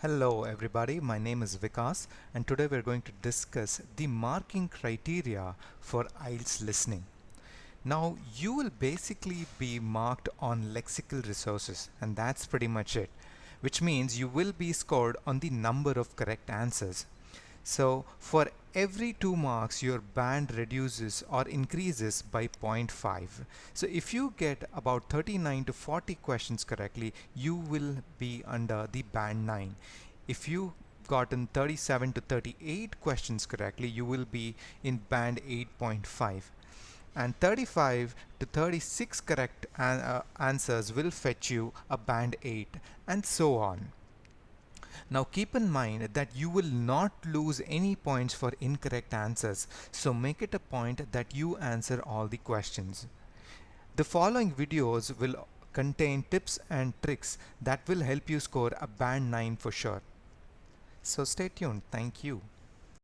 Hello everybody, my name is Vikas and today we're going to discuss the marking criteria for IELTS listening. Now you will basically be marked on lexical resources and that's pretty much it, which means you will be scored on the number of correct answers. So for every 2 marks your band reduces or increases by zero point 0.5. So if you get about 39 to 40 questions correctly, you will be under the band 9. If you gotten 37 to 38 questions correctly, you will be in band 8.5, and 35 to 36 correct answers will fetch you a band 8, and so on. Now keep in mind that you will not lose any points for incorrect answers, so make it a point that you answer all the questions. The following videos will contain tips and tricks that will help you score a band 9 for sure. So stay tuned. Thank you.